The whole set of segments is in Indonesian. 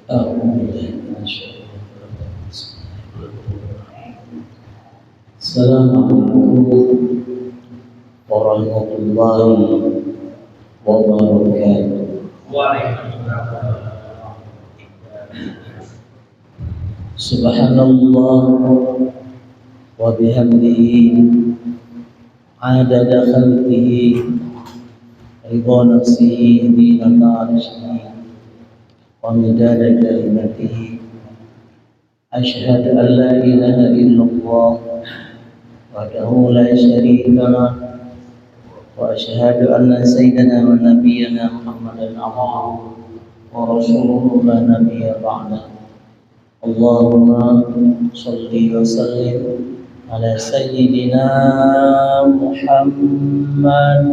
أعوذ بالله من الشيطان الرجيم. السلام عليكم ورحمة الله وبركاته. Subhanallah wa bihamdihi adada khalqihi ridha nafsihi zinata arshihi wa midada kalimatihi. Asyhadu an la ilaha illallah wahdahu la syarika lah wa asyhadu anna sayyidana wa nabiyyana Muhammadan abduhu wa rasuluhu la nabiyya ba'dahu. Allahumma sholli wa sallim ala sayyidina Muhammad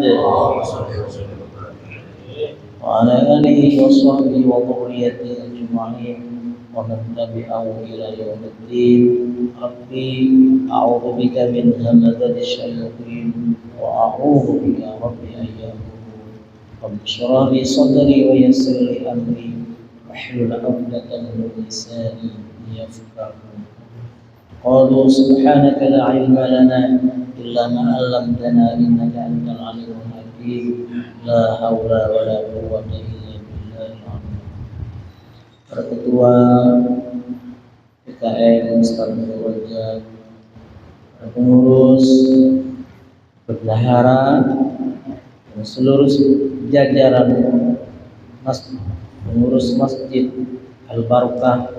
wa ala alihi wa sahbihi wa dhurriyyatihi ajma'in wa man tabi'ahum ila yaumiddin. Rabbi a'udzu bika min hamazati syayatin wa a'udzu bika rabbi an yahdurun. Rabbi shrah li sadri wa yassir li amri wahlul 'uqdatam min lisani yafqahu. Qalu subhanaka la 'ilma lana illa ma 'allamtana innaka antal 'alimul hakim. La haula wa la quwwata illa billahil 'azim. Para ketua PKM Ustaz Wajah, para pengurus, bendahara, dan seluruh jajaran pengurus Masjid Al-Barakah,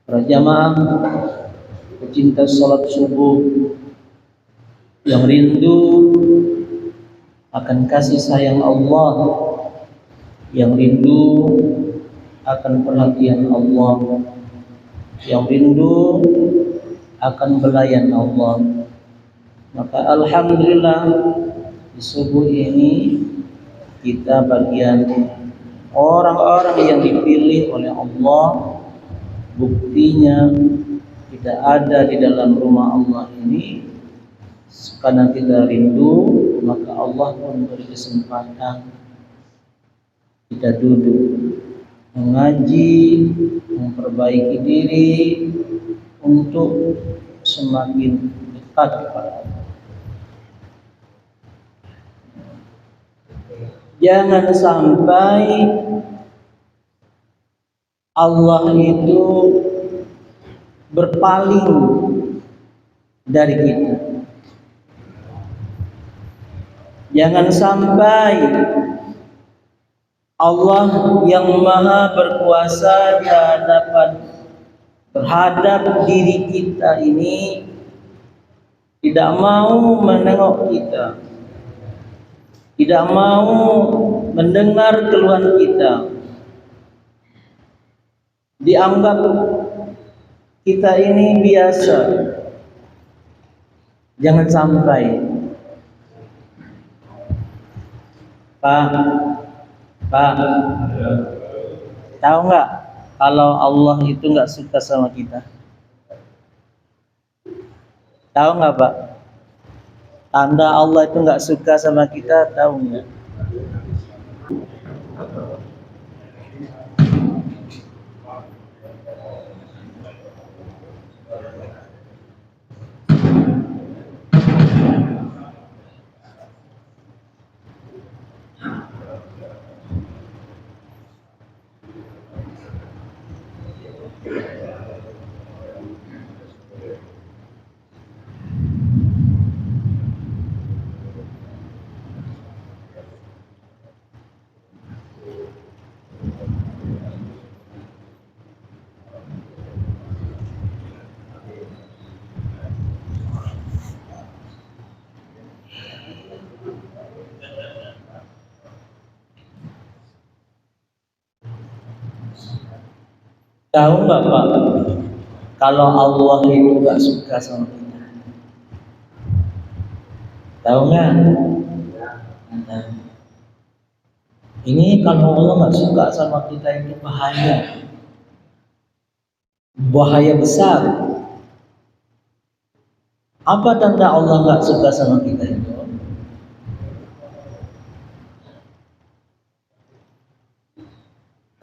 para jamaah pecinta sholat subuh yang rindu akan kasih sayang Allah, yang rindu akan perhatian Allah, yang rindu akan belayan Allah. Maka alhamdulillah di subuh ini kita bagian orang-orang yang dipilih oleh Allah. Buktinya tidak ada di dalam rumah Allah ini karena kita rindu, maka Allah pun beri kesempatan kita duduk mengaji, memperbaiki diri untuk semakin dekat kepada Allah. Jangan sampai Allah itu berpaling dari kita. Jangan sampai Allah yang maha berkuasa terhadap diri kita ini tidak mau menengok kita, tidak mau mendengar keluhan kita, dianggap kita ini biasa. Jangan sampai. Pak, tahu nggak kalau Allah itu nggak suka sama kita? Tahu nggak, Pak? Tanda Allah itu nggak suka sama kita, tahu nggak? Tahu nggak, Pak, kalau Allah itu nggak suka sama kita? Tahu nggak? Nah, ini kalau Allah nggak suka sama kita itu bahaya besar. Apa tanda Allah nggak suka sama kita itu?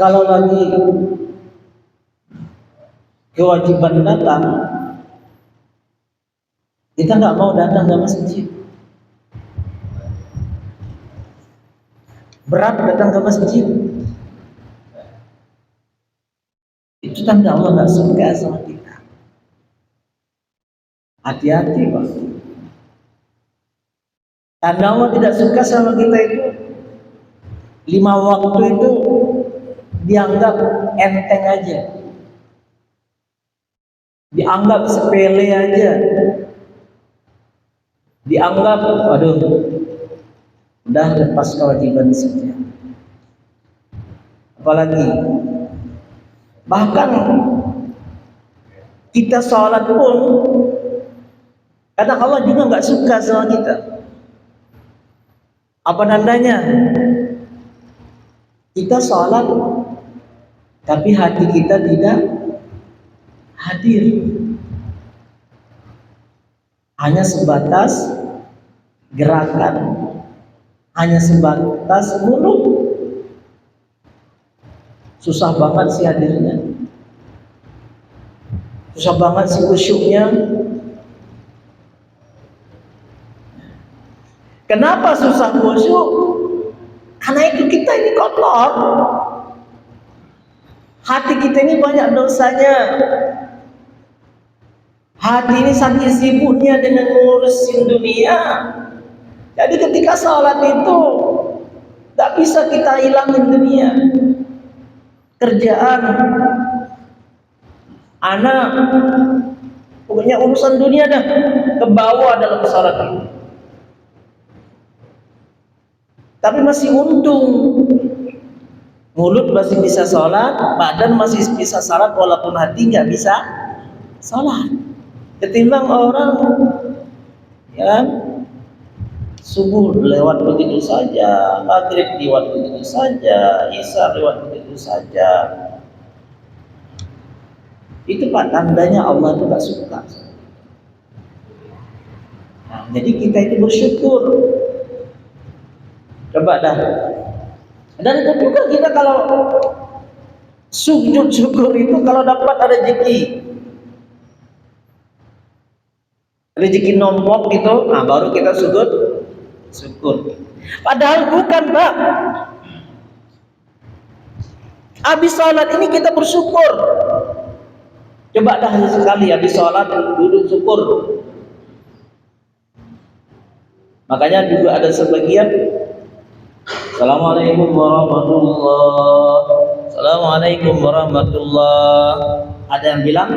Kalau lagi kewajiban datang, kita nggak mau datang ke masjid. Berat datang ke masjid. Itu tanda Allah nggak suka sama kita. Hati-hati, Pak. Tanda Allah tidak suka sama kita itu 5 waktu itu dianggap enteng aja, dianggap sepele aja, dianggap waduh udah lepas kewajiban saja. Apalagi bahkan kita sholat pun kadang Allah juga nggak suka sama kita. Apa tandanya? Kita sholat tapi hati kita tidak hadir, hanya sebatas gerakan, hanya sebatas mulut. Susah banget sih hadirnya, susah banget sih khusyuknya. Kenapa susah khusyuk? Karena itu kita ini kotor, hati kita ini banyak dosanya. Hati ini saking sibuknya dengan ngurusin dunia. Jadi ketika sholat itu gak bisa kita hilangin dunia. Kerjaan, anak, pokoknya urusan dunia dah ke bawah dalam sholat itu. Tapi masih untung, mulut masih bisa sholat, badan masih bisa sholat walaupun hati nggak bisa sholat. Ketimbang orang ya subuh lewat begitu saja, maghrib lewat begitu saja, isya lewat begitu saja. Itu Pak tandanya Allah itu nggak suka. Nah, jadi kita itu bersyukur. Coba dah. Dan itu juga kita kalau sujud syukur itu kalau dapat ada rezeki nombok itu, nah baru kita sujud syukur. Padahal bukan, Pak. Habis sholat ini kita bersyukur. Coba dah sekali habis sholat duduk syukur. Makanya juga ada sebagian Assalamualaikum warahmatullahi. Assalamualaikum warahmatullahi. Ada yang bilang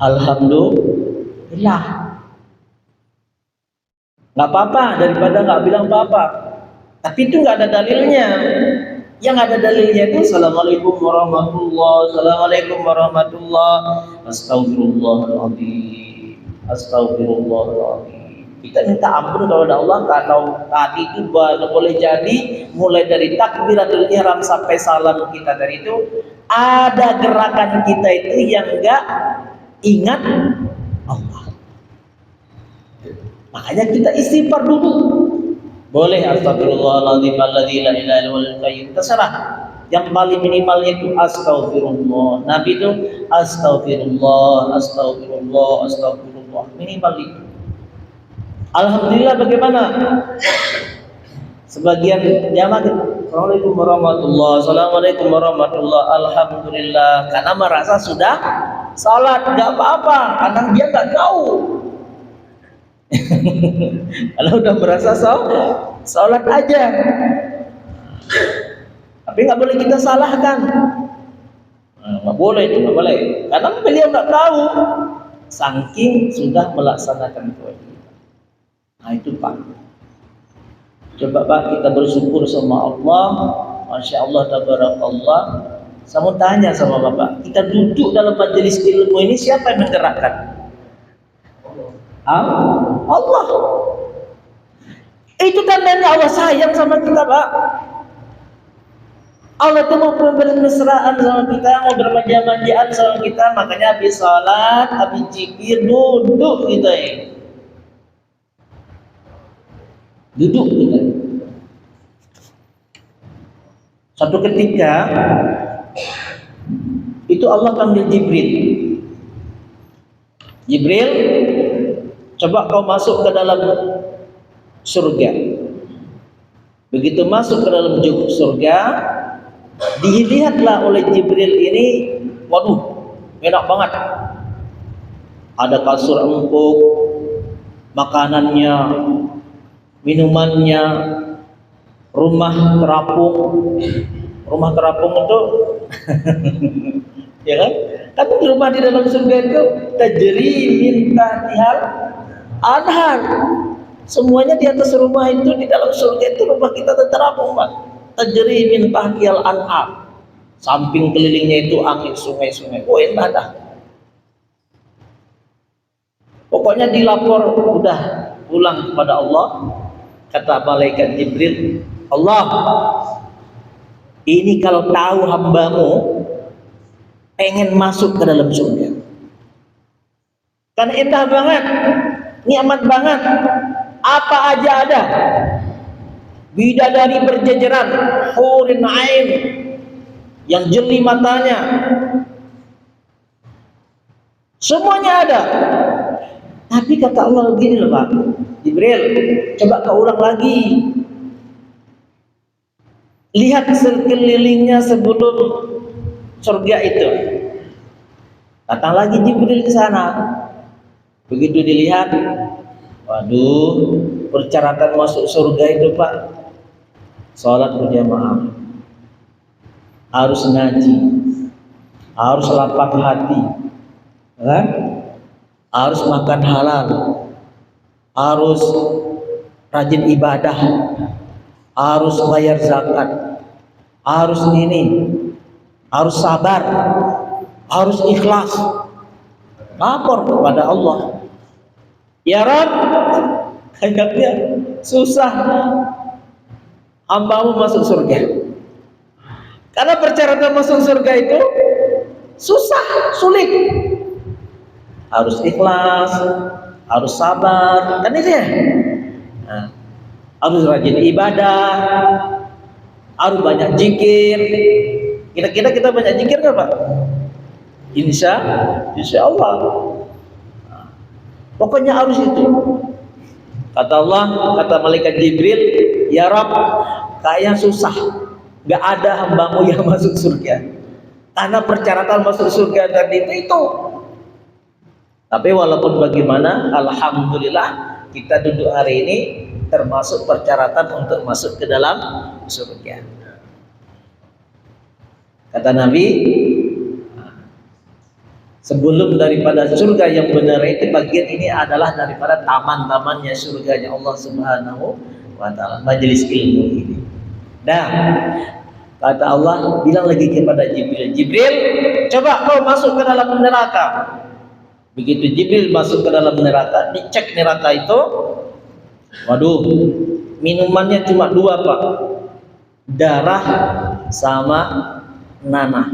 Alhamdulillah. Nggak apa-apa daripada nggak bilang apa-apa. Tapi itu nggak ada dalilnya. Yang ada dalilnya itu Assalamualaikum warahmatullahi. Assalamualaikum warahmatullahi. Astagfirullahaladzim. Astagfirullahaladzim. Kita minta ampun kepada Allah kalau tadi itu boleh jadi mulai dari takbiratul ihram sampai salam kita dari itu ada gerakan kita itu yang enggak ingat Allah. Makanya kita istighfar dulu. Boleh astagfirullahaladzim alladzi la ilaha illal qayyum, terserah. Yang paling minimalnya itu astagfirullah. Nabi itu astagfirullah, astagfirullah, astagfirullah. Minimal itu. Alhamdulillah bagaimana? Sebagian jamaah Assalamualaikum warahmatullahi. Assalamualaikum warahmatullahi. Alhamdulillah karena merasa sudah salat, enggak apa-apa karena dia enggak tahu. Kalau udah merasa salat aja. Tapi enggak boleh kita salahkan. Enggak boleh itu, enggak boleh. Karena beliau enggak tahu saking sudah melaksanakan kewajiban. Nah itu Pak. Coba Pak kita bersyukur sama Allah. Masya Allah tabarakallah. Saya mau tanya sama Bapak, kita duduk dalam majelis ilmu ini siapa yang menggerakkan? Allah. Itu tandanya Allah sayang sama kita Pak. Allah itu mau bermesraan sama kita, mau bermanja-manjaan sama kita. Makanya habis sholat, habis zikir duduk kita ini. Duduk kita. Satu ketika itu Allah panggil Jibril. Jibril, coba kau masuk ke dalam surga. Begitu masuk ke dalam surga, dilihatlah oleh Jibril ini, waduh, enak banget. Ada kasur empuk, makanannya, minumannya, rumah terapung. Rumah terapung itu ya kan? Kan rumah di dalam surga itu tajri min tahtihal anhar. Semuanya di atas rumah itu, di dalam surga itu rumah kita terapung, Pak. Tajri min tahtihal anhar. Samping kelilingnya itu angin, sungai-sungai. Oh, enak dah. Pokoknya dilapor udah pulang kepada Allah. Kata malaikat Jibril, Allah, ini kalau tahu hambamu pengen masuk ke dalam surga, kan indah banget, nikmat banget, apa aja ada, bidadari berjejeran, hurin ain yang jeli matanya, semuanya ada. Tapi kata Allah begini loh Pak Jibril, coba kau ulang lagi, lihat sekelilingnya sebelum surga itu. Datang lagi Jibril ke sana. Begitu dilihat, waduh, persyaratan masuk surga itu Pak, sholat berjamaah, harus ngaji, harus lapang hati, kan? Harus makan halal, harus rajin ibadah, harus bayar zakat, harus ini, harus sabar, harus ikhlas, lapor kepada Allah. Ya Rabb, kayaknya susah hambamu masuk surga. Karena persyaratan masuk surga itu susah, sulit. Harus ikhlas, harus sabar, kan itu ya. Nah, harus rajin ibadah, harus banyak zikir. Kira-kira kita banyak zikir nggak Pak? Insya Allah. Nah, pokoknya harus itu. Kata Allah, kata malaikat Jibril, ya Rabb, kayaknya susah, nggak ada hambamu yang masuk surga. Karena persyaratan masuk surga tadi itu. Tapi walaupun bagaimana, alhamdulillah kita duduk hari ini termasuk persyaratan untuk masuk ke dalam surga. Kata Nabi, sebelum daripada surga yang benar itu, bagian ini adalah daripada taman-tamannya surganya Allah Subhanahu wa Ta'ala, majelis ilmu ini. Nah, kata Allah bilang lagi kepada Jibril, Jibril, coba kau masuk ke dalam neraka. Begitu Jibril masuk ke dalam neraka, dicek neraka itu, waduh, minumannya cuma dua Pak, darah sama nanah.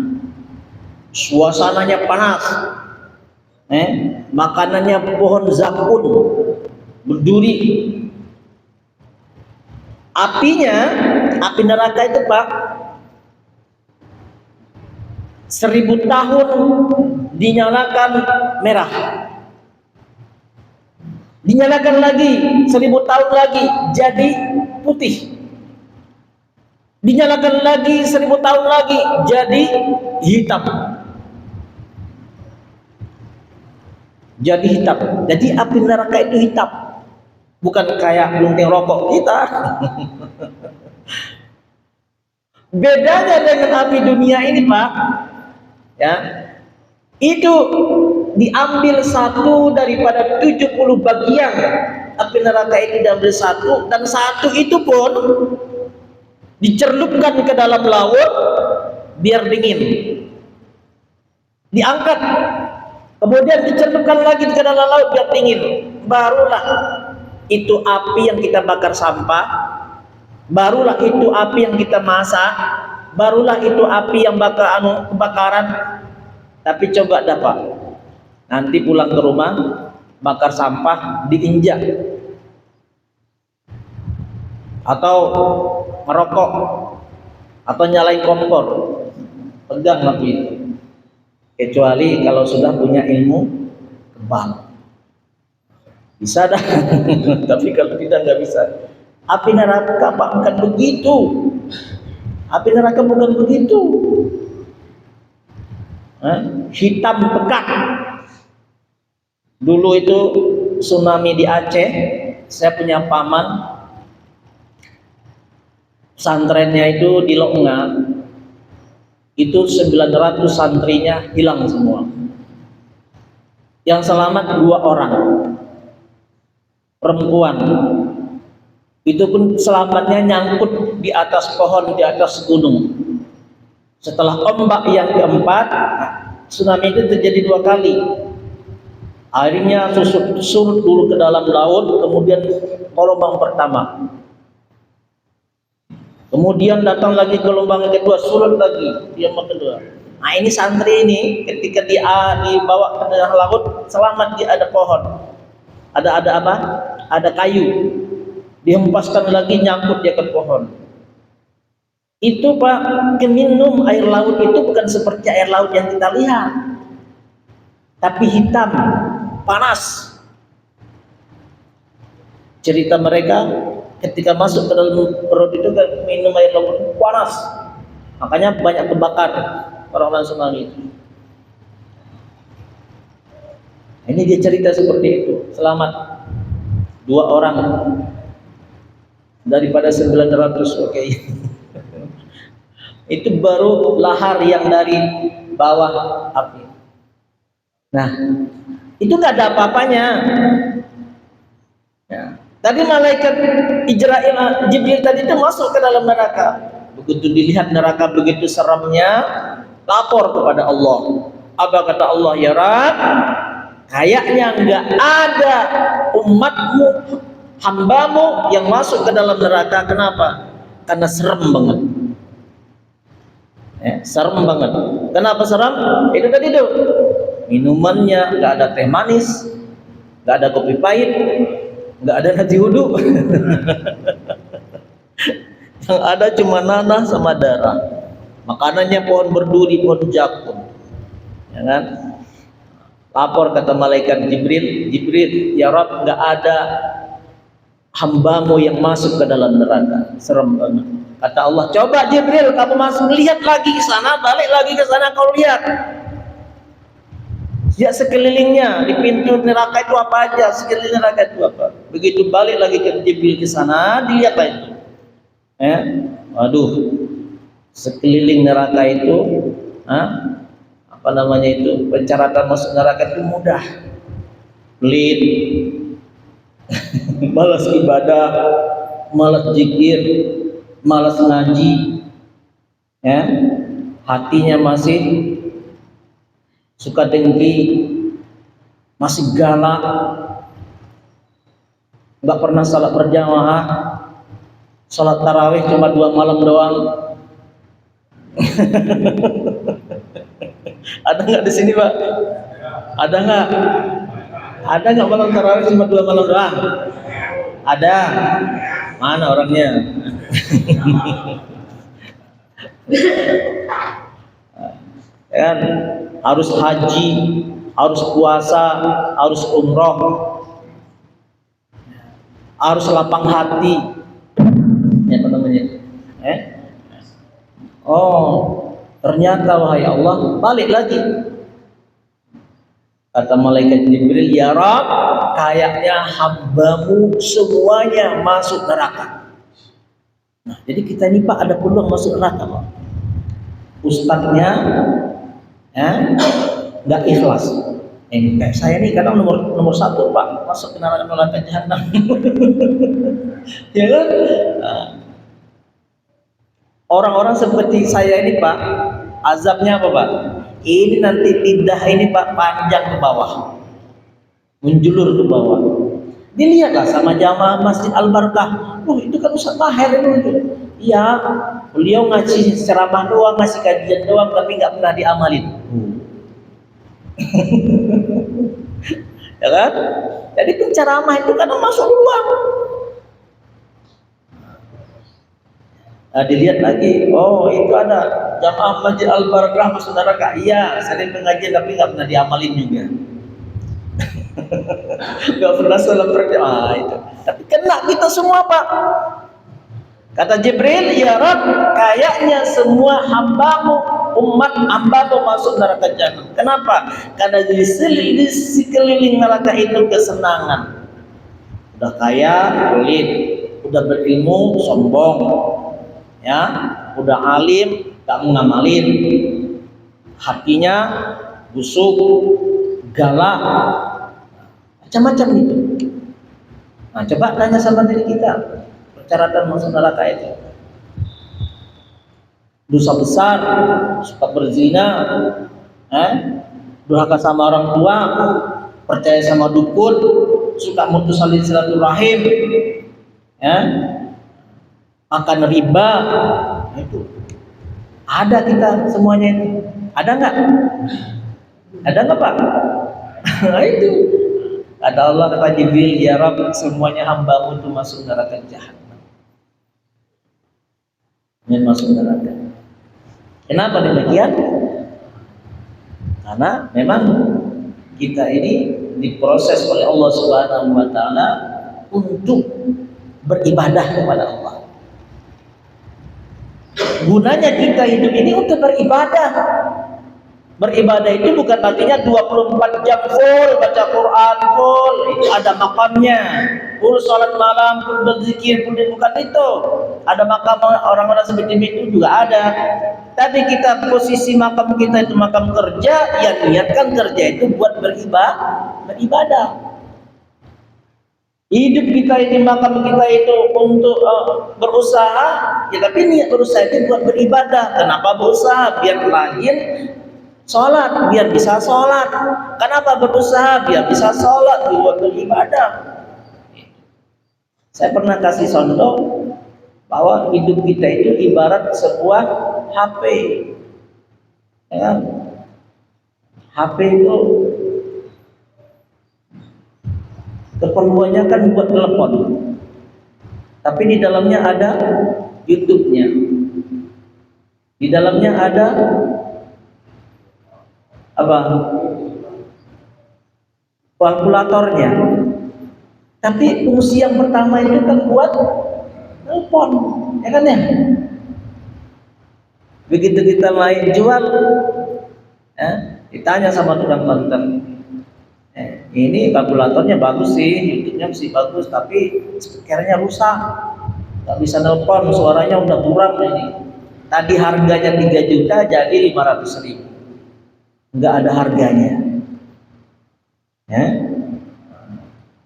Suasananya panas, makanannya pohon zakun, berduri. Apinya, api neraka itu Pak, 1000 tahun dinyalakan merah, dinyalakan lagi 1000 tahun lagi jadi putih, dinyalakan lagi 1000 tahun lagi jadi hitam, jadi hitam. Jadi api neraka itu hitam, bukan kayak bunting rokok kita. Bedanya dengan api dunia ini Pak, ya, itu diambil satu daripada 70 bagian. Api neraka itu diambil satu, dan satu itu pun dicelupkan ke dalam laut biar dingin, diangkat, kemudian dicelupkan lagi ke dalam laut biar dingin. Barulah itu api yang kita bakar sampah, barulah itu api yang kita masak, barulah itu api yang bakar kebakaran. Tapi coba dapat, nanti pulang ke rumah bakar sampah diinjak, atau merokok, atau nyalain kompor, pegang api itu. Kecuali kalau sudah punya ilmu kebal, bisa dah. Tapi kalau tidak, nggak bisa. Api neraka bukan begitu. Api neraka bukan begitu. Hitam pekat. Dulu itu tsunami di Aceh, saya punya paman, pesantrennya itu di Loknga, itu 900 santrinya hilang semua. Yang selamat 2 orang perempuan. Itu pun selamatnya nyangkut di atas pohon, di atas gunung. Setelah ombak yang keempat, tsunami itu terjadi 2 kali. Akhirnya surut dulu ke dalam laut, kemudian gelombang pertama. Kemudian datang lagi gelombang kedua, surut lagi, gelombang kedua. Nah, ini santri ini ketika dibawa ke tengah laut, selamat, dia ada pohon. Ada apa? Ada kayu. Dihempaskan lagi, nyangkut dia ke pohon. Itu Pak, minum air laut itu bukan seperti air laut yang kita lihat, tapi hitam, panas. Cerita mereka ketika masuk ke dalam perut itu kan minum air laut panas, makanya banyak kebakar orang-orang tsunami itu. Ini dia cerita seperti itu, selamat 2 orang daripada 900. Oke. Itu baru lahar yang dari bawah api. Nah, itu nggak ada apa-apanya. Ya. Tadi malaikat Jibril tadi itu masuk ke dalam neraka. Begitu dilihat neraka begitu seramnya, lapor kepada Allah. Apa kata Allah? Ya Rabb, kayaknya nggak ada umatmu, hambamu yang masuk ke dalam neraka. Kenapa? Karena serem banget. Serem banget. Kenapa serem? Itu tadi tuh, minumannya nggak ada teh manis, nggak ada kopi pahit, nggak ada nasi uduk. Yang ada cuma nanah sama darah. Makanannya pohon berduri, pohon jakun. Ya kan? Lapor kata malaikat Jibril, ya Rabb, nggak ada hambamu yang masuk ke dalam neraka. Serem banget. Kata Allah, coba Jibril, kamu masuk, lihat lagi ke sana, balik lagi ke sana, kau lihat. Lihat sekelilingnya, di pintu neraka itu apa aja, sekeliling neraka itu apa. Begitu balik lagi ke Jibril ke sana, dilihat lah itu. Waduh, sekeliling neraka itu, apa namanya itu, pencaratan masuk neraka itu mudah. Pelit, malas ibadah, malas zikir, malas ngaji, hatinya masih suka dengki, masih galak, nggak pernah salat berjamaah, salat tarawih cuma 2 malam doang. Ada nggak di sini Pak? Ada nggak? Ada nggak malam tarawih cuma 2 malam doang? Ada. Mana orangnya? Kan harus haji, harus puasa, harus umroh, harus lapang hati. Ya, apa namanya? Oh, ternyata wahai Allah, balik lagi. Kata malaikat Jibril, ya Rabb, kayaknya hambamu semuanya masuk neraka. Nah, jadi kita ini Pak ada peluang masuk neraka Pak. Ustadznya nggak ikhlas. Kayak saya nih kadang nomor 1 Pak, masuk ke neraka jahanam. Ya kan? Nah, orang-orang seperti saya ini Pak, azabnya apa Pak? Ini nanti lidah ini Pak panjang ke bawah, menjulur ke bawah. Dilihatlah sama jamaah Masjid Al-Barkah. Itu kan Ustaz Maher itu. Iya, beliau ngasih ceramah doang, ngasih kajian doang, tapi nggak pernah diamalin. Ya kan? Jadi penceramah itu kadang masuk duluan. Nah, dilihat lagi, oh itu ada jamaah Masjid Al Barakah masuk neraka. Iya, sering pengajian tapi nggak pernah diamalin juga. Nggak pernah salat berjamaah itu. Tapi kena kita semua Pak. Kata Jibril, ya Rabb, kayaknya semua hambamu, umat hambamu masuk neraka jahanam. Kenapa? Karena di sekeliling neraka itu kesenangan. Udah kaya, pelit. Udah berilmu, sombong. Ya, udah alim, tak mengamalin. Hatinya busuk, galak, macam-macam itu. Nah, coba tanya sama diri kita. Persyaratan masuk neraka itu dosa besar, suka berzina, durhaka sama orang tua, percaya sama dukun, suka mutus silaturahim, makan riba, itu ada kita semuanya itu. Ada nggak? Ada nggak Pak? Itu. Kata Allah, kata Jibril, ya Rabb, semuanya hambamu itu masuk neraka jahanam. Ingin masuk neraka. Kenapa demikian? Karena memang kita ini diproses oleh Allah Subhanahu wa taala untuk beribadah kepada Allah. Gunanya kita hidup ini untuk beribadah. Beribadah itu bukan artinya 24 jam full baca Quran full, itu ada makamnya. Full salat malam, full berzikir, full, bukan itu. Ada makam orang-orang seperti itu juga ada. Tapi kita posisi makam kita itu makam kerja, yang niatkan kerja itu buat beribadah. Hidup kita ini, makam kita itu untuk berusaha, ya tapi niat berusaha itu buat beribadah. Kenapa berusaha? Biar rajin sholat, biar bisa sholat. Kenapa berusaha? Biar bisa sholat, buat beribadah. Saya pernah kasih contoh bahwa hidup kita itu ibarat sebuah HP. Ya. HP itu keperluannya kan buat telepon, tapi di dalamnya ada YouTube-nya, di dalamnya ada apa? Kalkulatornya. Tapi fungsi yang pertama itu kan buat telepon, ya kan ya? Begitu kita main jual, ditanya sama tukang konten, ini kalkulatornya bagus sih, YouTube-nya masih bagus, tapi speakernya rusak, nggak bisa nelpon, suaranya udah kurang ini. Tadi harganya 3 juta jadi 500.000, nggak ada harganya,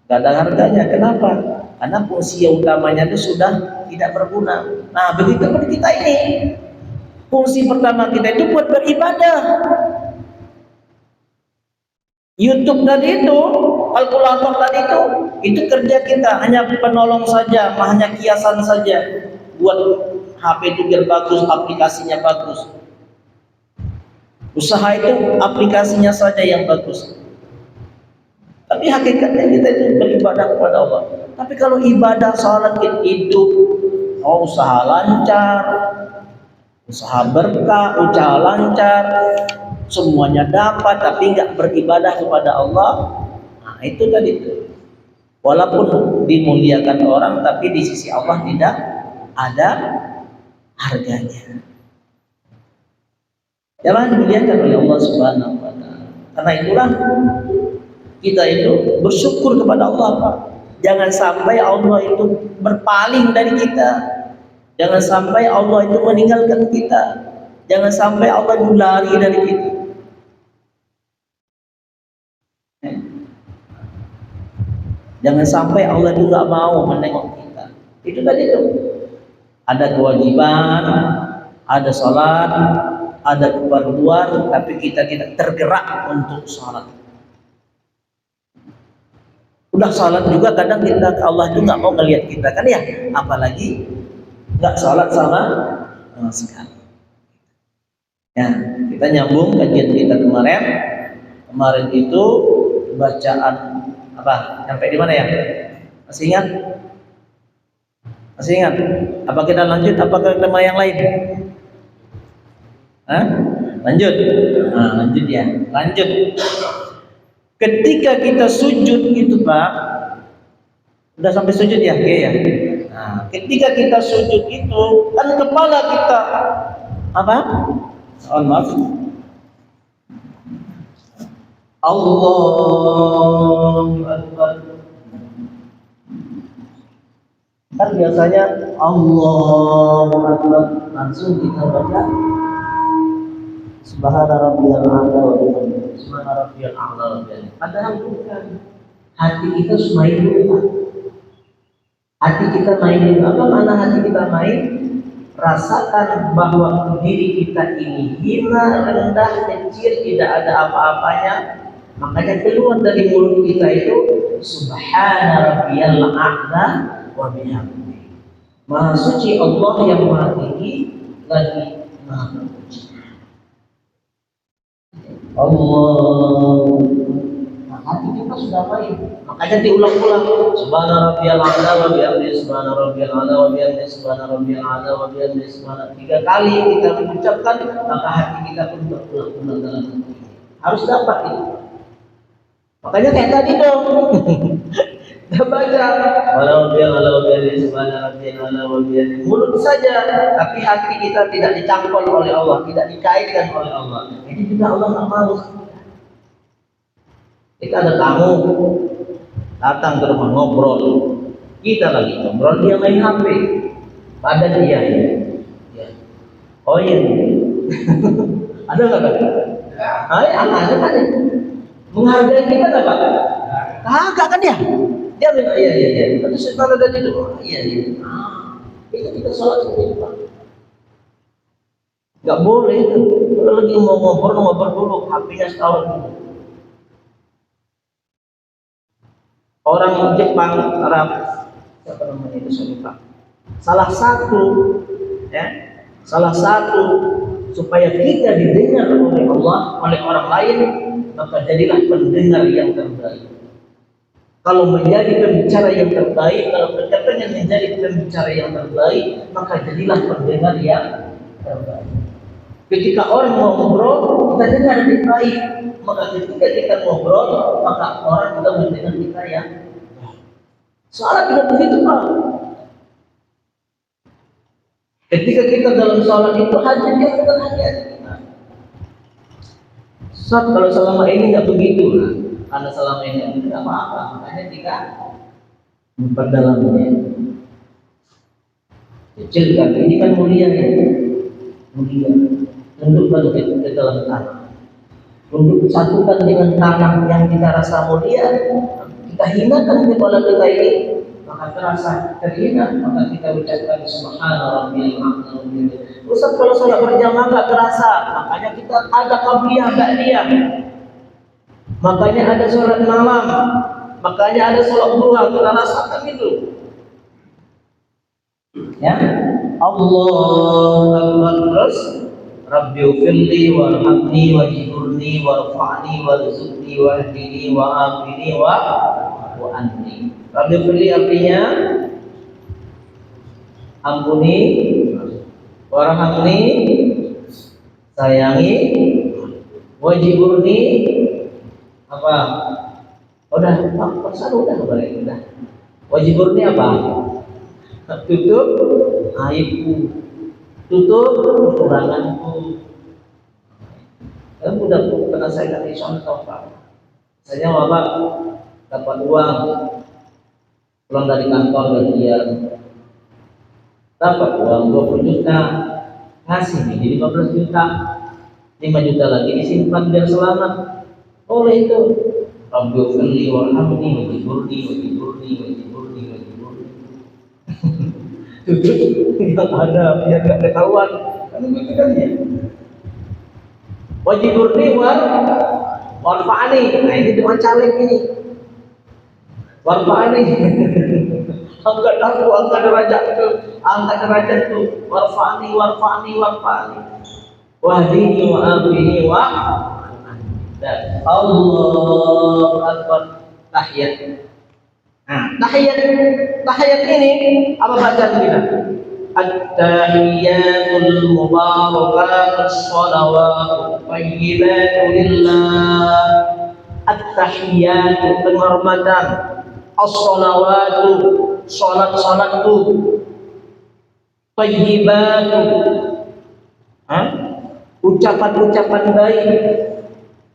nggak ada harganya. Kenapa? Karena fungsi yang utamanya itu sudah tidak berguna. Nah, begitu seperti kita ini, fungsi pertama kita itu buat beribadah. YouTube tadi itu, kalkulator tadi itu kerja kita, hanya penolong saja, hanya kiasan saja buat HP itu biar bagus, aplikasinya bagus. Usaha itu aplikasinya saja yang bagus. Tapi hakikatnya kita itu beribadah kepada Allah. Tapi kalau ibadah, sholat, hidup, usaha lancar, usaha berkah, usaha lancar, semuanya dapat, tapi nggak beribadah kepada Allah. Nah, itu tadi itu. Walaupun dimuliakan orang, tapi di sisi Allah tidak ada harganya. Jangan dimuliakan oleh Allah Subhanahu wa taala. Karena itulah kita itu bersyukur kepada Allah, Pak. Jangan sampai Allah itu berpaling dari kita. Jangan sampai Allah itu meninggalkan kita. Jangan sampai Allah itu lari dari kita. Jangan sampai Allah itu nggak mau menengok kita. Itu tadi itu. Ada kewajiban, ada sholat, ada keperluan, tapi kita tidak tergerak untuk sholat. Udah sholat juga kadang kita, Allah itu nggak mau ngelihat kita kan ya, apalagi nggak sholat sama sekali. Ya, kita nyambung kajian kita kemarin. Kemarin itu bacaan apa? Sampai di mana ya? Masih ingat? Masih ingat? Apa kita lanjut? Apakah tema yang lain? Hah? Lanjut. Nah, lanjut ya. Lanjut. Ketika kita sujud itu Pak, udah sampai sujud ya? Iya ya. Nah, ketika kita sujud itu kan kepala kita apa? Oh, maaf. Allahu Akbar. Kan biasanya Allahu Akbar langsung kita baca Subhana rabbiyal a'la wa bihamdihi. Subhana rabbiyal a'la wa bihamdihi. Padahal bukan. Hati kita main dulu. Hati kita main dulu. Apa makna hati kita main? Rasakan bahwa diri kita ini hina, rendah, kecil, tidak ada apa-apanya. Makanya keluar dari mulut kita itu Subhana rabbiyal a'la wa bihamdihi. Maha suci Allah yang maha tinggi lagi maha terpuji. Allah. Nah, hati kita sudah main. Makanya diulang-ulang. Subhana rabbiyal a'la wa bihamdihi, subhana rabbiyal a'la wa bihamdihi, subhana rabbiyal a'la wa bihamdihi, subhana. 3 kali kita mengucapkan, maka hati kita pun berulang-ulang dalam hati. Harus dapat itu. Makanya kayak tadi dong. Kita baca mulut saja, tapi hati kita tidak dicangkul oleh Allah, tidak dikaitkan oleh Allah. Ini juga Allah nggak mau. Kita ada tamu datang ke rumah ngobrol, kita lagi ngobrol, dia main HP, pada dia ya. Oh iya, ada nggak kan? Ada kan? Menghargai kita nggak Pak? Kagak kan dia? Dia bilang iya. Tapi setelah ada itu, iya. Itu kita sholat seperti itu. Gak boleh itu. Kalau lagi mau ngobrol dulu, HP-nya setahun dulu. Orang Jepang, Arab, siapa namanya itu saya lupa. Salah satu supaya kita didengar oleh Allah, oleh orang lain, maka jadilah pendengar yang terbaik. Kalau menjadi pembicara yang terbaik, kalau berkatanya menjadi pembicara yang terbaik, maka jadilah pendengar yang terbaik. Ketika orang mau ngobrol, kita dengar yang baik. Maka ketika kita ngobrol, maka orang juga mendengar kita yang baik. Salat tidak begitu Pak. Ketika kita dalam salat itu hatinya bukan hati kita. Saat kalau selama ini nggak begitu lah. Karena selama ini tidak apa-apa, makanya tidak memperdalamnya. Kecil kan, ini kan mulia ya, mulia. Tundukkan ke dalam tanah, tunduk satukan dengan tanah yang kita rasa mulia. Kita hinakan kepala kita ini, maka terasa terhina, maka kita ucapkan Subhana rabbiyal a'la. Ustaz kalau sholat berjamaah nggak terasa, makanya kita ada qabliyah ba'diyah. Makanya ada sholat malam, makanya ada sholat duha, kita rasakan itu. Ya, Allah Akbar. Terus Rabbi ufirli warhamni wajburni warfa'ni warzuqni wahdini wa'afini wa'anni. Rabbi ufirli artinya ampuni, warhamni sayangi, wajburni apa? Udah balik udah. Wajibur ini apa? Tutup aibku, tutup kekuranganku. Kamu udah pernah saya kasih contoh Pak. Saya Bapak dapat uang, pulang dari kantor gajian, dapat uang 20 juta, ngasih jadi 15 juta, 5 juta lagi disimpan biar selamat. Oleh itu, Rabbi ufirli warhamni wajburni. Yang ada biar gak ketahuan. Kan begitu kan ya. Wajburni warfa'ni. Nah ini dengan caleg ini. Warfa'ni. Angkat aku, angkat derajat itu. Warfa'ni. Wahdini wa'afini dan Allah Akbar tahiyat. Nah, tahiyat ini apa bacaan kita? At-tahiyyatul mubarakatus shalawatut thayyibatu lillah. At-tahiyyatu penghormatan, as-shalawatu salat-salatku, thayyibatu ucapan-ucapan baik,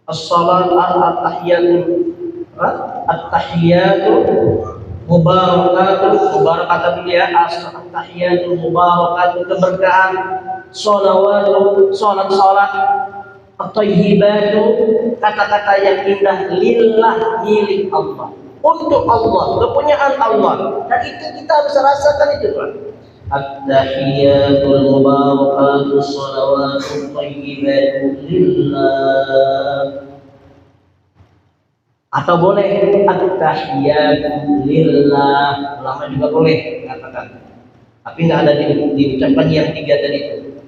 as-salat at-tahiyyatu at-tahiyyatu mubarakatuh ya, at-tahiyyatu mubarakatuh keberkahan, sholawatu salat at-tayyibatu kata-kata yang indah, lillah milik Allah, untuk Allah, kepunyaan Allah, dan itu kita harus rasakan itu Pak. At-tahiyyatul mubarakatuh sholawatu at-tayyibatu lillah. Atau boleh at-tahiyyatu lillah, ulama juga boleh mengatakan, tapi nggak ada diucapkan yang tiga tadi itu.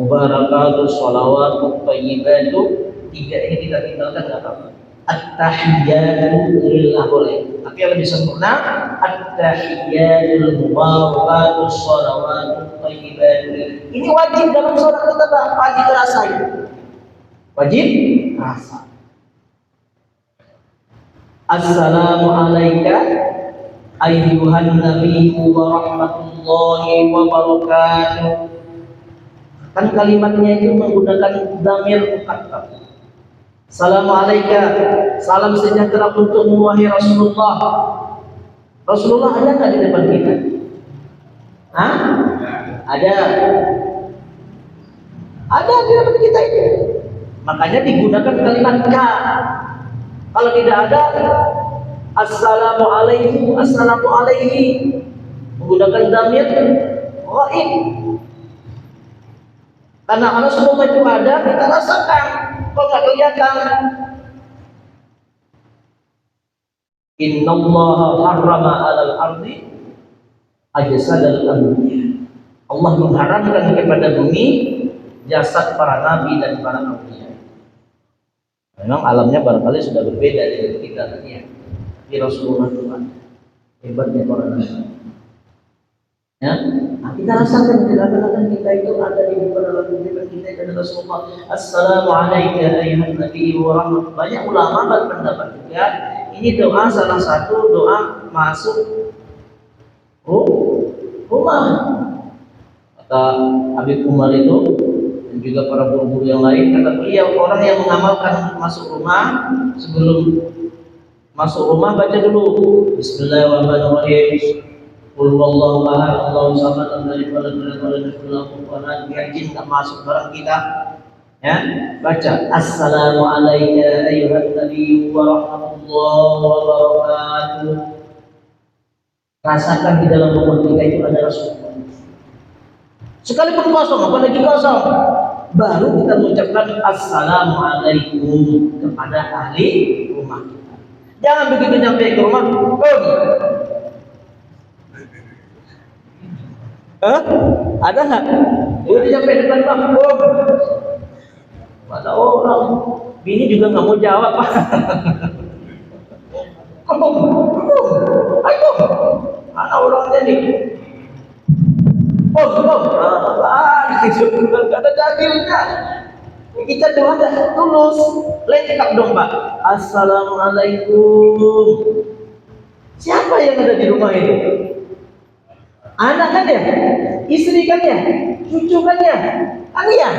Mubarakatuh sholawatu thayyibatu, tiga ini kita tinggalkan nggak apa-apa. At-tahiyyatu lillah boleh, tapi yang lebih sempurna at-tahiyyatul mubarakatuh sholawatu thayyibatu. Ini wajib dalam sholat kita Pak, wajib rasain, wajib rasa. Assalamu alayka ayyuhan nabiyyu wa rahmatullahi wa barakatuh. Kan kalimatnya itu menggunakan dhamir muqaddam. Assalamu alayka, salam sejahtera untukmu wahai Rasulullah. Rasulullah ada nggak di depan kita? Hah? Ada. Ada di depan kita itu. Makanya digunakan kalimat ka. Kalau tidak ada, assalamu alaikum, assalamu alaihi, menggunakan dhamir ghaib. Karena kalau semua itu ada, kita rasakan. Kok nggak kelihatan? Innallaha harrama 'alal ardi ajsadal anbiya. Allah mengharamkan kepada bumi jasad para nabi dan para auliya. Memang alamnya barangkali sudah berbeda dengan kita ya. Di Rasulullah Tuhan hebatnya para nabi. Ya, nah, kita rasakan kedatangan kita itu ada di depan alam kita dan Rasulullah. Assalamu alayka ayyuhan nabiyyu wa rahmatullahi. Banyak ulama berpendapat juga ini doa salah satu doa masuk rumah. Kata Habib Umar itu dan juga para guru-guru yang lain, kata beliau, orang yang mengamalkan masuk rumah, sebelum masuk rumah baca dulu Bismillahirrahmanirrahim, qul huwallahu ahad Allahu samad lam yalid walam yulad walam yakul lahu kufuwan ahad, biar jin enggak masuk barang kita. Ya, baca assalamu alayka ayyuhan nabiyyu wa rahmatullahi wa barakatuh. Rasakan di dalam rumah kita itu ada Rasulullah. Sekalipun kosong, apalagi kosong, baru kita mengucapkan assalamualaikum kepada ahli rumah kita. Jangan begitu nyampe ke rumah, ada nggak? Udah nyampe depan rumah, ada orang, bini juga nggak mau jawab Pak. Ayo, mana orangnya nih? Gak ada dalilnya. Kita doa gak tulus, lengkap dong Pak. Assalamualaikum. Siapa yang ada di rumah ini? Anak kan ya? Istri kan ya? Cucu kan ya? Kan ya?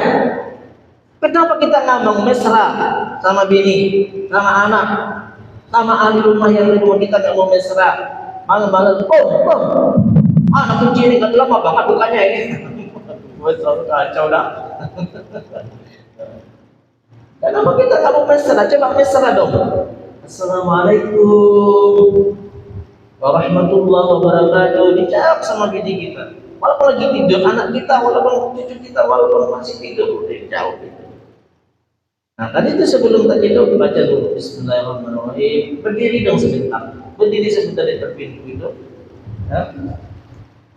Kenapa kita ngomong mesra sama bini, sama anak, sama ahli rumah yang di rumah kita gak mau mesra? Malam-malam, anak kunci ini kan lama banget bukannya ini. Betul, kacau dah. Kenapa kita nggak mau mesra? Coba mesra dong. Assalamualaikum warahmatullahi wabarakatuh. Dijawab sama bini kita. Walaupun lagi tidur anak kita, walaupun cucu kita, walaupun masih tidur, dijawab itu. Nah tadi itu sebelum tidur baca dulu Bismillahirrahmanirrahim. Berdiri dong sebentar. Berdiri sebentar di pintu itu. Ya.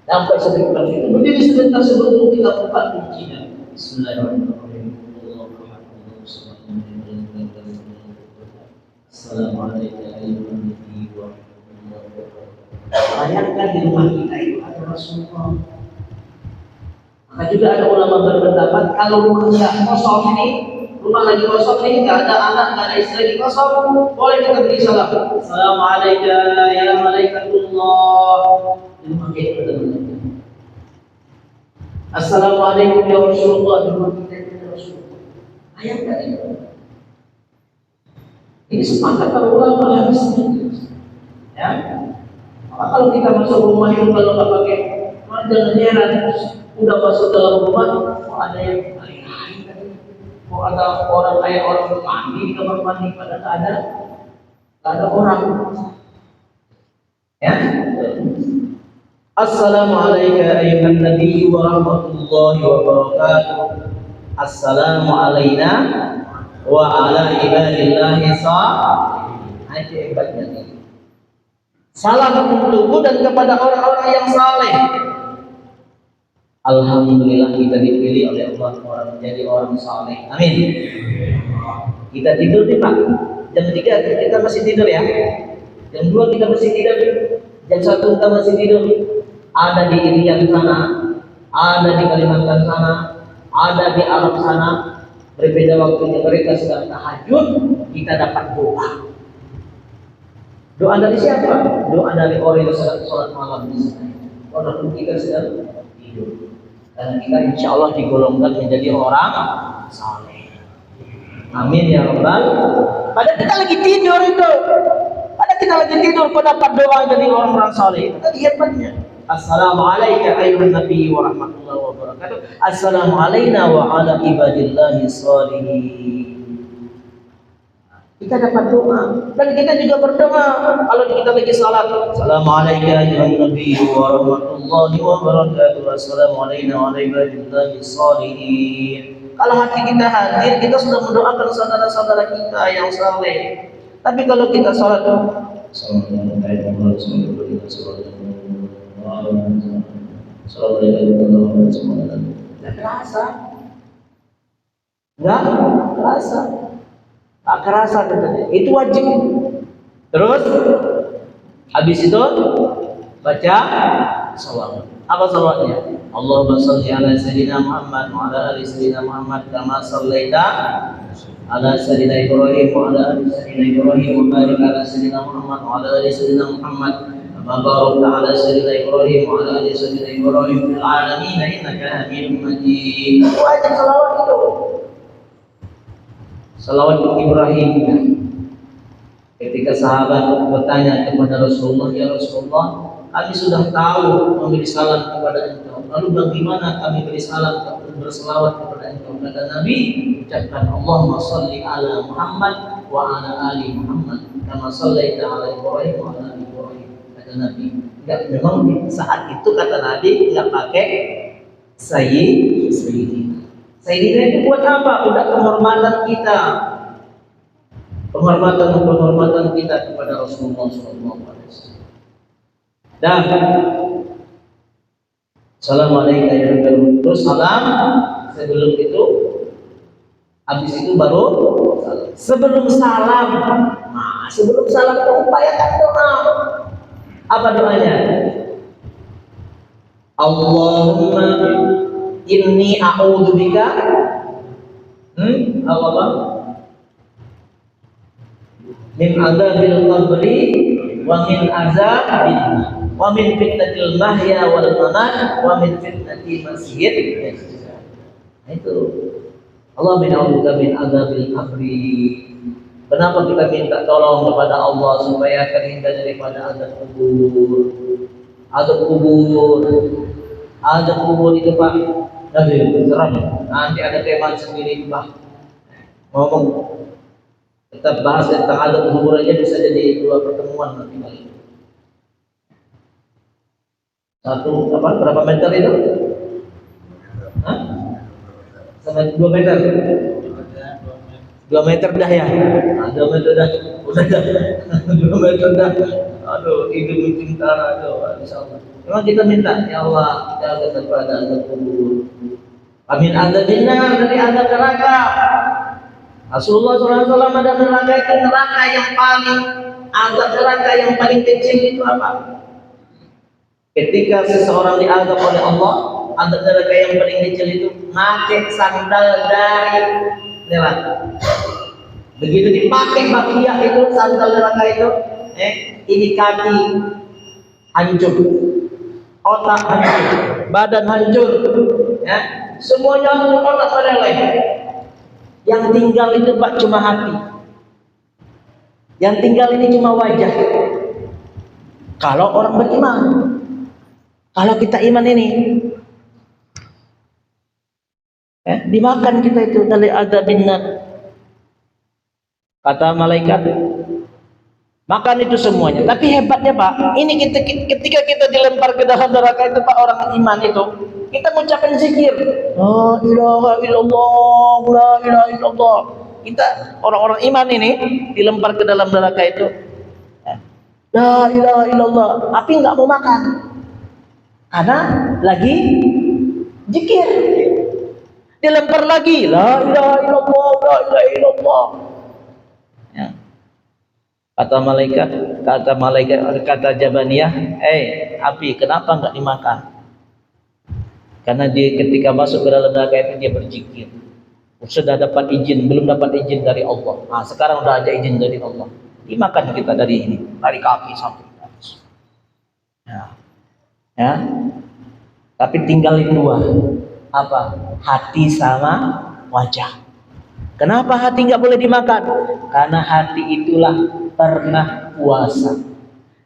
Sampai sebentar itu berdiri sebentar sebelum kita buka kuncinya. Bismillahirrahmanirrahim. Assalamualaikum warahmatullahi wabarakatuh. kita di rumah kita itu ada Rasulullah. Maka juga ada ulama berpendapat kalau rumahnya kosong ini, rumah lagi kosong ini, nggak ada anak, nggak ada istri lagi kosong, boleh kita beri salam. Assalamualaikum ya malaikatullah. Di rumah kita benar-benar. Assalamualaikum ya Rasulullah. Di rumah kita ada Rasulullah. Ayat tadi. Ini sepakat para ulama hadis ini. Ya. Maka kalau kita masuk rumah itu kalau nggak pakai, jangan heran. Udah masuk dalam rumah, kok ada yang lain-lain tadi. Kok ada orang kayak orang mandi di kamar mandi, pada nggak ada orang. Ya. Assalamualaikum ayuhan nabi wa rahmatullahi wa barakatuh. Assalamualaikum wa ala ibadillahi shalihin. Itu hebatnya. Salam untukku dan kepada orang-orang yang saleh. Alhamdulillah kita dipilih oleh Allah menjadi orang saleh. Amin. Kita tidur nih Pak. Jam 3 kita masih tidur ya. Jam 2 kita masih tidur. Jam 1 kita masih tidur. Ada di Irian sana, ada di Kalimantan sana, ada di Arab sana. Berbeda waktunya, mereka sedang tahajud, kita dapat doa. Doa dari siapa? Doa dari orang yang sedang sholat malam di sana. Walaupun kita sedang tidur. Dan kita insya Allah digolongkan menjadi orang saleh. Amin ya Rabbal. Padahal kita lagi tidur itu. Padahal kita lagi tidur, kok dapat doa dari orang-orang saleh. Kita lihat bannya. Assalamualaikum ayuhan nabi wa rahmatullahi wa barakatuh. Assalamualaikum wa ala ibadillahi shalihin. Kita dapat doa dan kita juga berdoa kalau kita lagi salat. Assalamualaikum ayuhan nabi wa rahmatullahi wa barakatuh. Assalamualaikum wa ala ibadillahi shalihin. Kalau hati kita hadir, kita sudah mendoakan saudara-saudara kita yang saleh. Tapi kalau kita salat, Assalamualaikum warahmatullahi wabarakatuh. Nggak kerasa. Tak kerasa katanya. Itu wajib. Terus habis itu baca salawat. Apa salawatnya? Allahumma shalli ala sayyidina Muhammad wa ala ali sayyidina Muhammad kama shallaita ala sayyidina Ibrahim wa ala ali sayyidina Ibrahim wa barik ala sayyidina Muhammad wa ala ali sayyidina Muhammad kama barakta ala sayyidina Ibrahim wa ala ali sayyidina Ibrahim fil alamin innaka Hamidum Majid. Wajib salawat itu. Salawat Ibrahim. Ketika sahabat bertanya kepada Rasulullah, ya Rasulullah, kami sudah tahu memberi salam kepada engkau. Lalu bagaimana kami beri salam berselawat kepada engkau? Kata Nabi, ucapkan Allahumma shalli ala Muhammad wa ala ali Muhammad kama shallaita ala Ibrahim wa ala ali Ibrahim. Kata Nabi. Enggak, memang di saat itu kata Nabi enggak pakai sayyidina. Sayyidina itu buat apa? Udah penghormatan kita. Penghormatan kita kepada Rasulullah SAW. Dan Assalamualaikum. Terus salam sebelum itu, habis itu baru salam. Sebelum salam, sebelum salam itu upayakan doa. Apa doanya? Allahumma inni a'udzubika apa? Min adzabil qabri wa min azabil wa min fitnatil mahya wal mamat wa min fitnatil masjid. Itu Allah mina'udzubika min adzabil qabri. Kenapa kita minta tolong kepada Allah supaya terhindar daripada azab kubur? Azab kubur itu Pak, nanti serem. Nanti ada tema sendiri Pak. Ngomong kita bahas tentang azab kubur aja bisa jadi 2 pertemuan nanti kali. Satu apa? Berapa meter itu? Hah? Sampai 2 meter. 2 meter dah ya. 2 meter dah. Udah dah. 2 meter dah. Aduh, itu cinta aduh, insyaallah. Memang kita minta, ya Allah, jaga daripada azab kubur. Amin azabillah, dari azab neraka. Rasulullah SAW ada neraka itu neraka yang paling azab neraka yang paling kecil itu apa? Ketika seseorang dianggap oleh Allah, antara neraka yang paling kecil itu pakai sandal dari neraka. Begitu dipakai makia itu sandal neraka itu, ini kaki hancur, otak hancur, badan hancur, ya, semuanya hancur, otak meleleh. Yang tinggal itu Pak cuma hati. Yang tinggal ini cuma wajah. Kalau orang beriman, kalau kita iman ini, dimakan kita itu dari adzabin nar. Kata malaikat, makan itu semuanya. Tapi hebatnya Pak, ini ketika kita dilempar ke dalam neraka itu Pak, orang iman itu, kita mengucapkan zikir, la ilaha illallah, la ilaha illallah. Kita orang-orang iman ini dilempar ke dalam neraka itu, la ilaha illallah, tapi nggak mau makan, karena lagi zikir. Dilempar lagi, la ilaha illallah, la ilaha illallah. Ya. Kata Jabaniyah, api, kenapa nggak dimakan? Karena dia ketika masuk ke dalam neraka itu dia berzikir. Sudah dapat izin, belum dapat izin dari Allah. Nah, sekarang udah ada izin dari Allah. Dimakan kita dari ini, dari kaki sampai atas. Ya. Tapi tinggalin dua. Apa? Hati sama wajah. Kenapa hati nggak boleh dimakan? Karena hati itulah pernah puasa.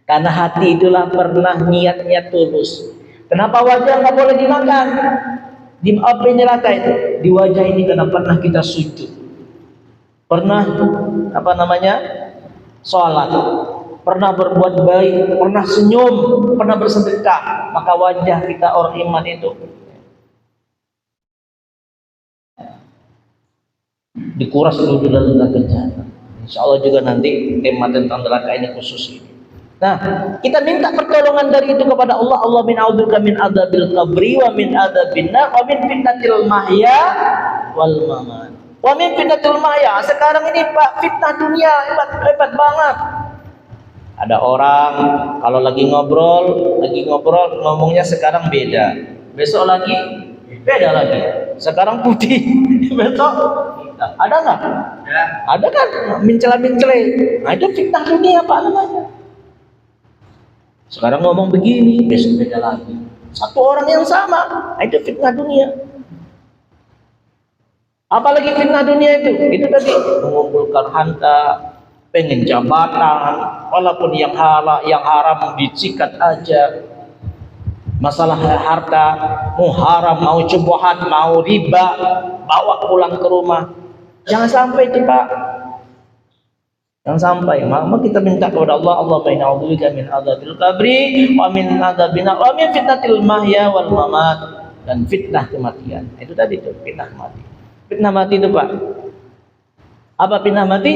Karena hati itulah pernah niat-niat tulus. Kenapa wajah nggak boleh dimakan? Di api neraka itu, di wajah ini karena pernah kita sujud, pernah sholat, pernah berbuat baik, pernah senyum, pernah bersedekah, maka wajah kita orang iman itu dikuras dulu dalam neraka jahanam. Insya Allah juga nanti tema tentang neraka ini khusus ini. Nah, kita minta pertolongan dari itu kepada Allah. Allah min a'udzubika min adzabil qabri wa min adzabin nar wa min fitnatil mahya wal mamat. Wa min fitnatil mahya. Sekarang ini Pak, fitnah dunia hebat banget. Ada orang kalau lagi ngobrol ngomongnya sekarang beda. Besok lagi beda lagi. Sekarang putih, besok ada nggak? Ya. Ada kan mencela-mencela. Nah, itu fitnah dunia Pak namanya. Sekarang ngomong begini, besok beda lagi. Satu orang yang sama, itu fitnah dunia. Apalagi fitnah dunia itu tadi mengumpulkan harta, pengen jabatan, walaupun yang haram disikat aja. Masalah harta, mau haram, mau cubuhat, mau riba, bawa pulang ke rumah. Jangan sampai itu Pak. Jangan sampai. Maka kita minta kepada Allah, Allahumma inna a'udzubika min adzabil qabri wa min adzabin wa min fitnatil mahya wal mamat, dan fitnah kematian. Itu tadi tuh fitnah mati. Fitnah mati itu Pak. Apa fitnah mati?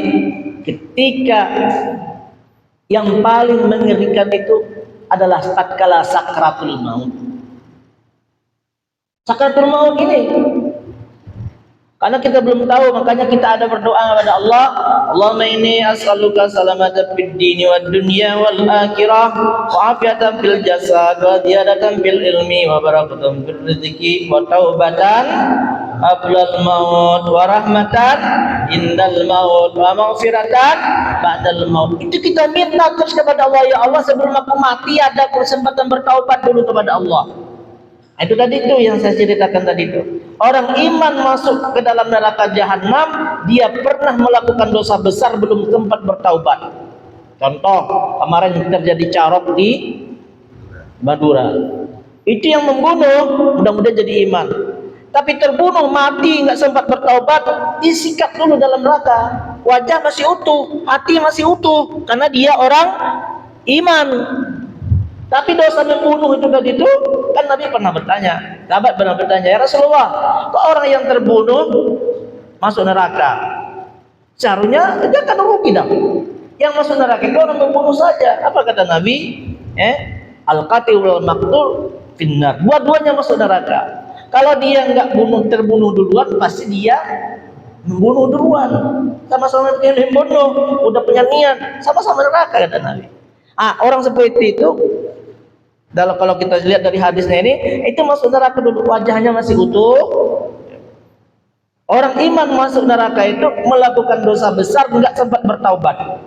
Ketika yang paling mengerikan itu adalah tatkala sakratul maut. Sakratul maut ini karena kita belum tahu, makanya kita ada berdoa kepada Allah. Allahumma inni as'aluka salamatan fid dini wad dunya wal akhirah wa afiatan fil jasad wa ziyadatan fil ilmi wa barakatan fil rizqi wa taubatan qablal maut wa rahmatan indal maut wa maghfiratan ba'dal maut. Itu kita minta terus kepada Allah, ya Allah, sebelum aku mati ada kesempatan bertaubat dulu kepada Allah. Itu tadi itu yang saya ceritakan tadi itu. Orang iman masuk ke dalam neraka jahanam, dia pernah melakukan dosa besar belum sempat bertaubat. Contoh, kemarin terjadi carok di Madura. Itu yang membunuh, mudah-mudahan jadi iman. Tapi terbunuh, mati, nggak sempat bertaubat, disikap dulu dalam neraka. Wajah masih utuh, hati masih utuh, karena dia orang iman. Tapi dosa membunuh itu tadi itu, kan Nabi pernah bertanya, sahabat pernah bertanya, ya Rasulullah, kok orang yang terbunuh masuk neraka? Seharusnya dia kan rugi dong. Yang masuk neraka itu orang membunuh saja. Apa kata Nabi? Al-qatil wal maqtul finnar. Dua-duanya masuk neraka. Kalau dia nggak terbunuh duluan, pasti dia membunuh duluan. Sama-sama yang membunuh, udah punya niat, sama-sama neraka kata Nabi. Orang seperti itu Kalau kita lihat dari hadisnya ini, itu masuk neraka dulu wajahnya masih utuh. Orang iman masuk neraka itu melakukan dosa besar, enggak sempat bertaubat.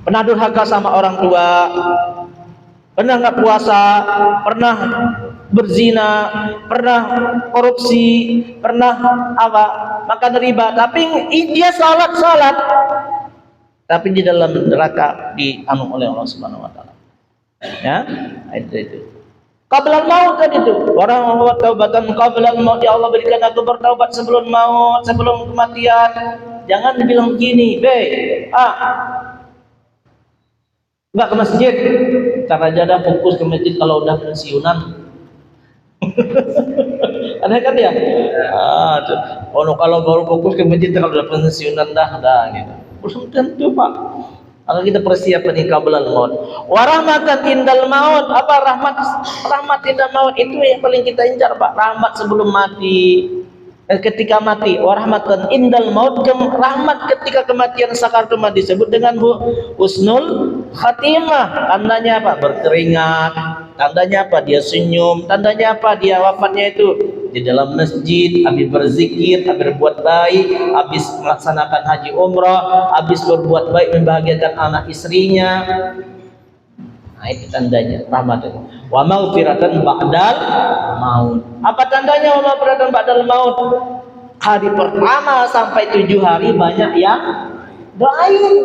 Pernah durhaka sama orang tua, pernah enggak puasa, pernah berzina, pernah korupsi, pernah apa, makan riba, tapi dia salat, tapi di dalam neraka dianu oleh Allah Subhanahu wa taala. Ya, itu. Qablal maut kan itu. Orang membuat taubatan qablal maut, ya Allah berikan aku bertaubat sebelum maut, sebelum kematian. Jangan dibilang begini, enggak ke masjid. Karena jadah fokus ke masjid kalau udah pensiunan. Ada kan ya? Kalau baru fokus ke masjid kalau udah pensiunan dah gitu. Belum tentu, Pak. Kalau kita persiapan di qablal maut. Wa rahmatan indal maut. Apa rahmat indal maut itu yang paling kita incar, Pak. Rahmat sebelum mati. Ketika mati, wa rahmatan indal maut, rahmat ketika kematian sakaratul maut disebut dengan husnul khatimah. Tandanya apa? Berkeringat. Tandanya apa? Dia senyum. Tandanya apa? Dia wafatnya itu di dalam masjid, habis berzikir, habis berbuat baik, habis melaksanakan haji umrah, habis berbuat baik membahagiakan anak istrinya. Nah, itu tandanya rahmat. Wa maghfiratan ba'dal maut. Apa tandanya wa maghfiratan ba'dal maut? Hari pertama sampai 7 hari banyak yang doain.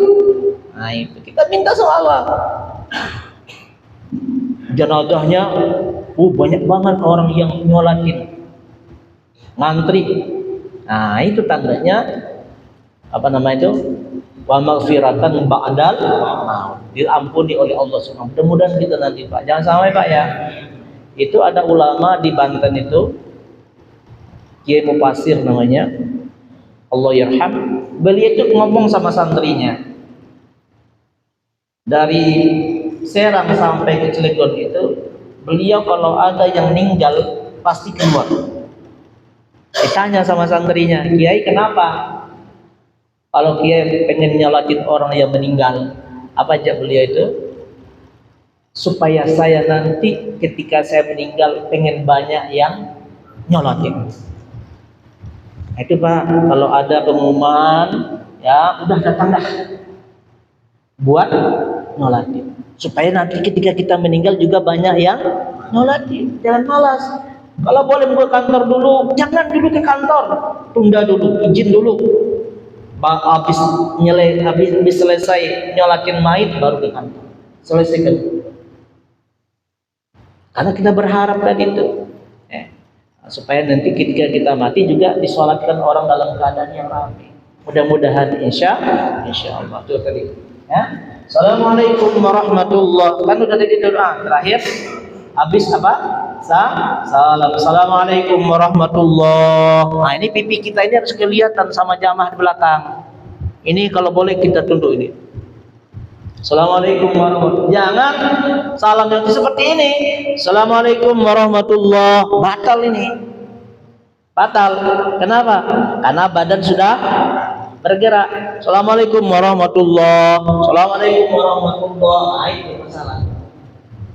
Nah, itu kita minta sama Allah. Jenazahnya banyak banget orang yang nyolatin, ngantri. Nah, itu tandanya apa nama itu? Wa maghfiratan ba'dal maut. Diampuni oleh Allah Subhanahu. Mudah-mudahan kita nanti, Pak. Jangan sampai, Pak, ya. Itu ada ulama di Banten itu, Kiai Mufasir namanya, Allah yarham. Beliau itu ngomong sama santrinya. Dari Serang sampai ke Cilegon itu, beliau kalau ada yang meninggal pasti keluar. Ditanya sama santrinya, Kiai kenapa? Kalau Kiai pengen nyolatin orang yang meninggal, apa aja beliau itu? Supaya saya nanti ketika saya meninggal pengen banyak yang nyolatin. Itu, Pak, kalau ada pengumuman, ya udah datang dah buat nyolatin. Supaya nanti ketika kita meninggal juga banyak yang nyolatin. Jangan malas. Kalau boleh ke kantor dulu, jangan dulu ke kantor. Tunda dulu, izin dulu. Habis selesai nyolatin mayit baru ke kantor. Selesaikan. Karena kita berharap tadi itu. Supaya nanti ketika kita mati juga disolatkan orang dalam keadaan yang ramai. Mudah-mudahan insya Allah. Itu tadi. Ya. Assalamualaikum warahmatullahi wabarakatuh. Kan udah tadi doa terakhir. Habis apa? Salam. Assalamualaikum warahmatullahi wabarakatuh. Nah, ini pipi kita ini harus kelihatan sama jamaah di belakang. Ini kalau boleh kita tunduk ini. Assalamualaikum warahmatullahi wabarakatuh. Jangan salam yang seperti ini. Assalamualaikum warahmatullahi wabarakatuh. Batal ini. Batal. Kenapa? Karena badan sudah bergerak. Assalamualaikum warahmatullahi wabarakatuh. Assalamualaikum warahmatullahi wabarakatuh. Itu masalah.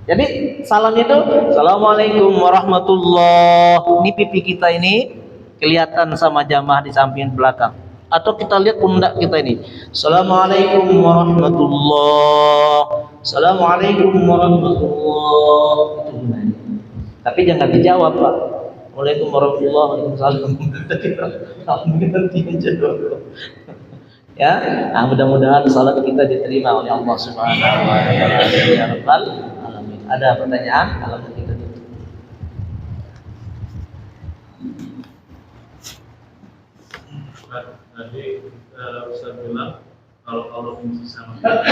Jadi salam itu Assalamualaikum warahmatullahi wabarakatuh. Ini pipi kita ini kelihatan sama jamaah di samping belakang. Atau kita lihat pundak kita ini. Assalamualaikum warahmatullahi wabarakatuh. Assalamualaikum warahmatullahi wabarakatuh. Tapi jangan dijawab, Pak. Waalaikumsalam warahmatullahi wabarakatuh. Ya, nah, mudah-mudahan salat kita diterima oleh Allah Subhanahu wa taala. Ya Rabbal alamin. Ada pertanyaan? Kalau kita tutup. Tadi Ustaz bilang kalau Allah benci sama kita,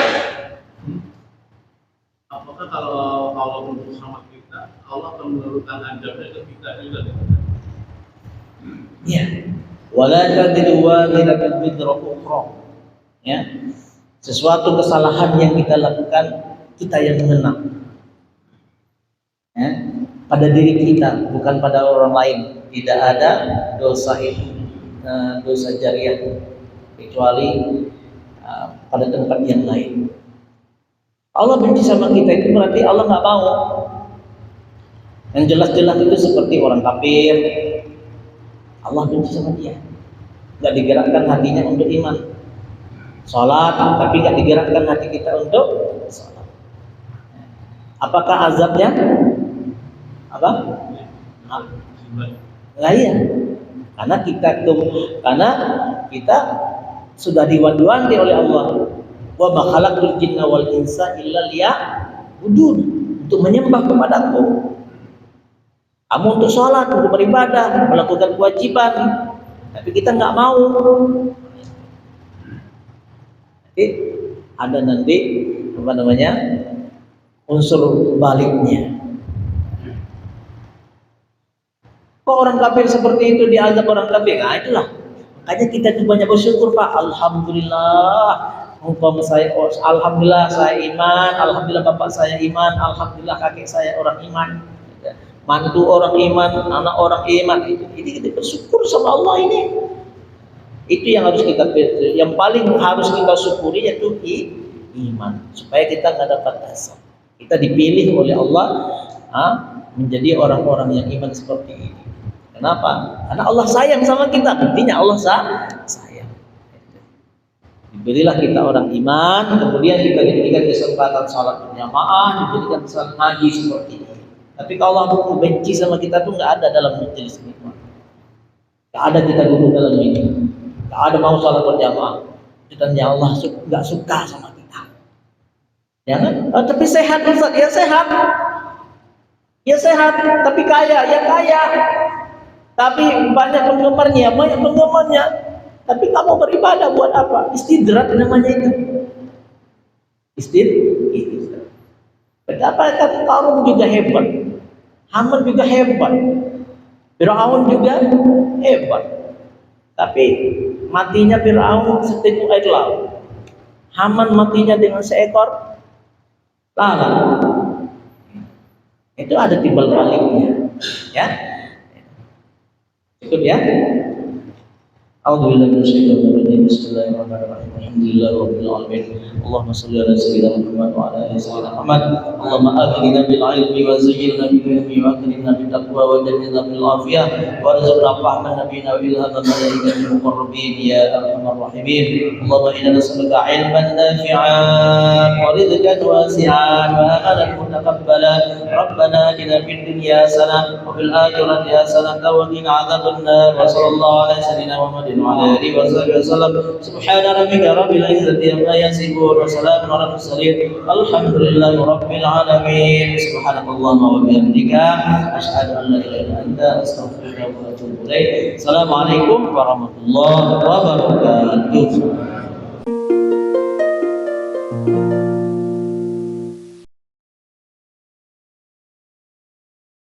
apakah kalau Allah benci sama kita, Allah akan menurunkan azabnya ke kita juga? Ya. Wala tadiru waziratan wizra ukhra. Ya. Sesuatu kesalahan yang kita lakukan, kita yang mengenang. Ya. Pada diri kita, bukan pada orang lain. Tidak ada dosa itu, dosa jariah, kecuali pada tempat yang lain. Allah benci sama kita itu berarti Allah nggak mau. Yang jelas-jelas itu seperti orang kafir, Allah benci sama dia, nggak digerakkan hatinya untuk iman. Sholat tapi nggak digerakkan hati kita untuk sholat. Apakah azabnya? Apa? Nah iya, karena kita sudah diwanti-wanti oleh Allah. Wa ma khalaqtul jinna wal insa illa liya'budun, untuk menyembah kepadaku. Kamu untuk sholat, untuk beribadah, melakukan kewajiban, tapi kita nggak mau. Jadi ada nanti unsur baliknya. Kok orang kafir seperti itu diazab orang kafir? Nah itulah. Makanya kita tuh banyak bersyukur, Pak. Alhamdulillah. Alhamdulillah saya iman, alhamdulillah bapak saya iman, alhamdulillah kakek saya orang iman, mantu orang iman, anak orang iman. Ini kita bersyukur sama Allah ini. Itu yang paling harus kita syukuri, yaitu iman, supaya kita nggak dapat azab. Kita dipilih oleh Allah menjadi orang-orang yang iman seperti ini. Kenapa? Karena Allah sayang sama kita. Buktinya Allah sayang. Diberilah kita orang iman, kemudian kita diberikan kesempatan salat berjamaah, diberikan kesempatan haji seperti ini. Tapi kalau Allah benci sama kita tuh nggak ada dalam majelis ini. Nggak ada kita duduk dalam ini. Nggak ada mau salat berjamaah. Dan ya Allah nggak suka sama kita. Jangan. Tapi sehat Ustaz, ya sehat. Ya sehat, tapi kaya, ya kaya. Tapi banyak penggemarnya. Tapi kamu beribadah buat apa? Istidrat namanya itu. Istidrat. Betapa kan Qarun juga hebat, Haman juga hebat, Fir'aun juga hebat. Tapi matinya Fir'aun seteguk air laut. Haman matinya dengan seekor lalat. Itu ada timbal baliknya, ya. Itu ya. A'udzubillahi minasyaitonir rajim. Bismillahirrahmanirrahim. Alhamdulillahirabbil alamin. Allahumma shalli ala sayyidina Muhammad wa ala ali sayyidina Muhammad. Allahumma aghnina bil ilmi wa zayyinna bil ilmi wa akrimna bit taqwa wa jannibna bil afiyah warzuqna fahma nabiyina wa ilhama malaikatil muqarrabin ya arhamar rahimin. Allahumma inna nas'aluka ilman nafi'an wa rizqan wasi'an wa amalan mutaqabbalan. Rabbana atina fid dunya hasanah wa fil akhirati hasanah wa qina adzabannar. Wa sallallahu ala sayyidina Muhammad وعلى آله وصحبه وسلم. سبحان ربك رب العزة عما يصفون وسلام على المرسلين الحمد لله رب العالمين. سبحانك اللهم وبحمدك أشهد أن لا إله إلا أنت أستغفرك وأتوب إليك. السلام عليكم ورحمة الله وبركاته.